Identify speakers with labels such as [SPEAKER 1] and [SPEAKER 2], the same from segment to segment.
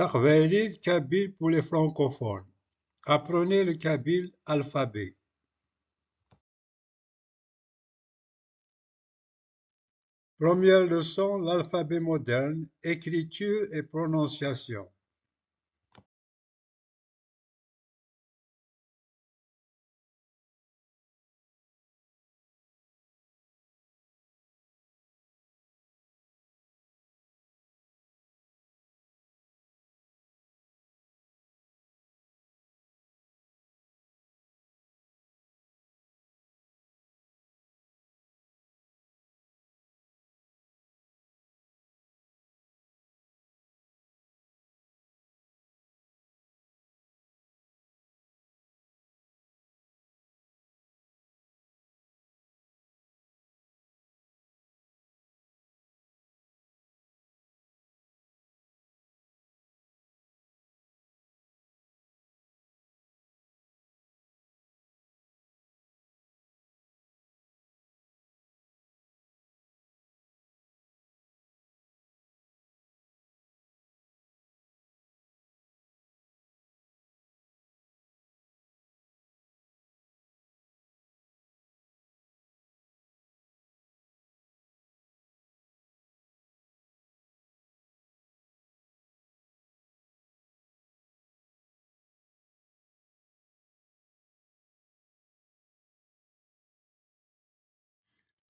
[SPEAKER 1] Taqbaylit kabyle pour les francophones. Apprenez le kabyle alphabet. Première leçon, l'alphabet moderne, écriture et prononciation.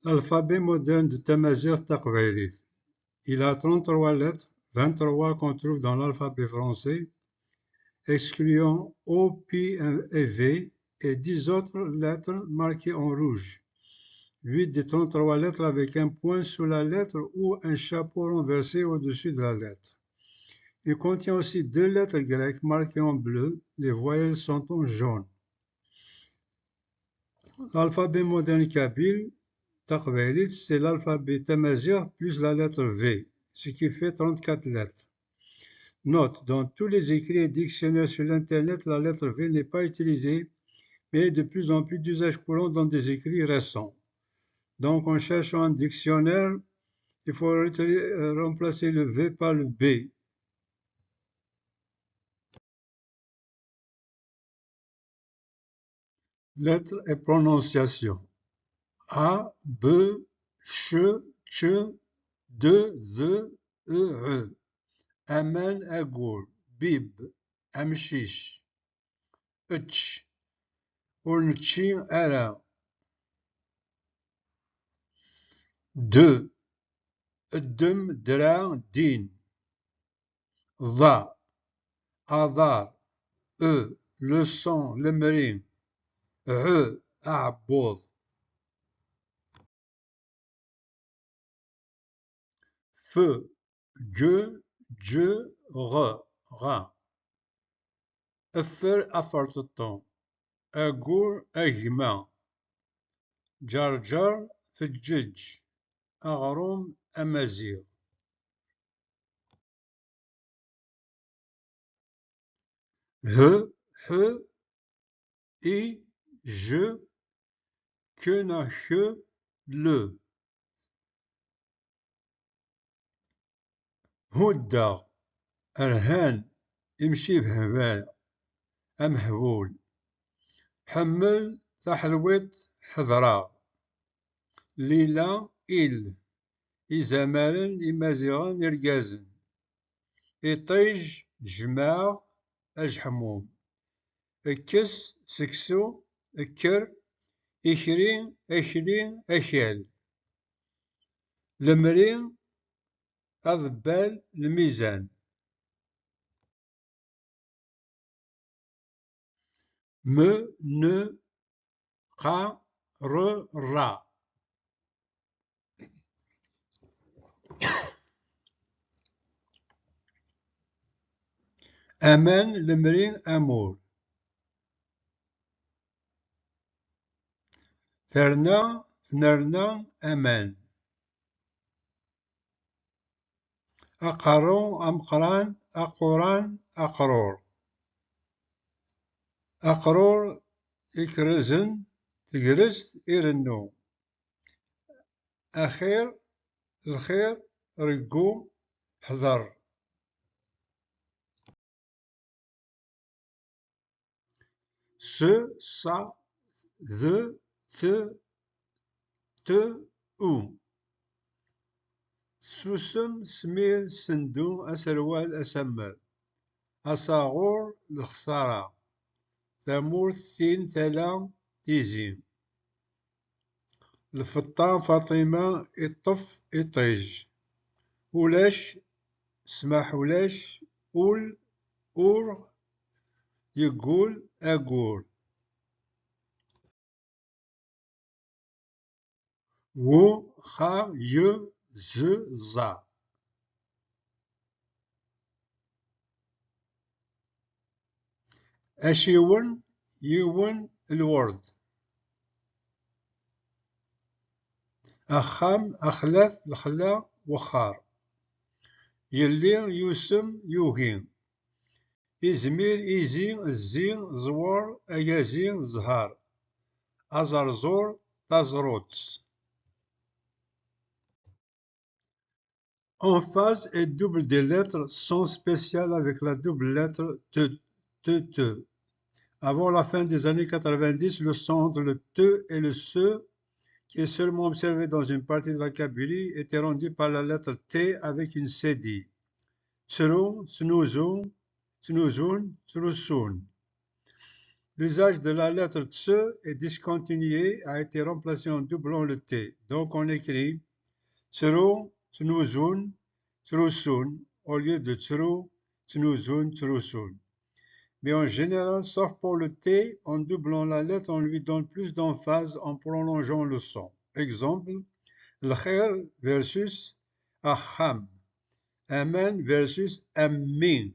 [SPEAKER 1] L'alphabet moderne de Tamazight Taqbaylit. Il a 33 lettres, 23 qu'on trouve dans l'alphabet français, excluant O, P et V, et 10 autres lettres marquées en rouge. 8 des 33 lettres avec un point sous la lettre ou un chapeau renversé au-dessus de la lettre. Il contient aussi 2 lettres grecques marquées en bleu, les voyelles sont en jaune. L'alphabet moderne kabyle, Taqbaylit, c'est l'alphabet tamazight plus la lettre V, ce qui fait 34 lettres. Note, dans tous les écrits et dictionnaires sur l'Internet, la lettre V n'est pas utilisée, mais est de plus en plus d'usage courant dans des écrits récents. Donc, en cherchant un dictionnaire, il faut remplacer le V par le B. Lettres et prononciation. A, B, Ch, Ch, D, Z, E. Amen, Agour, Bib, Amshish, Ech, Urnchi, Ara. 2. Ddem, Dra, Din. Va, Adar, Leçon, Lemrin, A'boud. Feu, Ge, Dje, Ra. Affer, Afarteton. Agour, Agma. Jarjar, Fejij. Aghroum, Amazir. He, I, je, que, le. هدى رهان يمشي بهبال أمهبول حمل تحلويت حضرا ليلى إزامارن إمازيغان إرجازن إطيج جماع أجحموم الكس سكسو الكر إكرين أكال المرين أضبال الميزان ne, ra, ra. Amen, lemrin, amour. Terna, nerna, amen. Aqaron, amqran, aquran, aqror. Aqror, ikrezen, tigrest, irenno. Akhir, الخير رجوم حذر ce, ça, the, te, ou. سوسم سمير سندو أسروال أسمر أصاغور الخسارة ثمور ثين ثلا تيزي الفطان فاطمة إطف إطيج ولاش سماح ولاش أول أور يقول أقول و خا ي ز زا أشيون يون الورد أخام أخلاف الخلا وخار يلي يوسم يوهين إزمير إيزي الزين زوار أيازين زهار أزرزور تزروتس. En phase et double des lettres sont spéciales avec la double lettre te. Avant la fin des années 90, le son entre le te et le se, qui est seulement observé dans une partie de la Kabylie, était rendu par la lettre T avec une cédille. Tsru, tsnuzun, tsnuzun, tsrusun. L'usage de la lettre tse est discontinué, a été remplacé en doublant le T. Donc on écrit tsru, tsnuzun, tsrusun au lieu de tsru, tsnuzun, tsrusun. Mais en général, sauf pour le T, en doublant la lettre, on lui donne plus d'emphase en prolongeant le son. Exemple, l'khair versus aham, amen versus amin.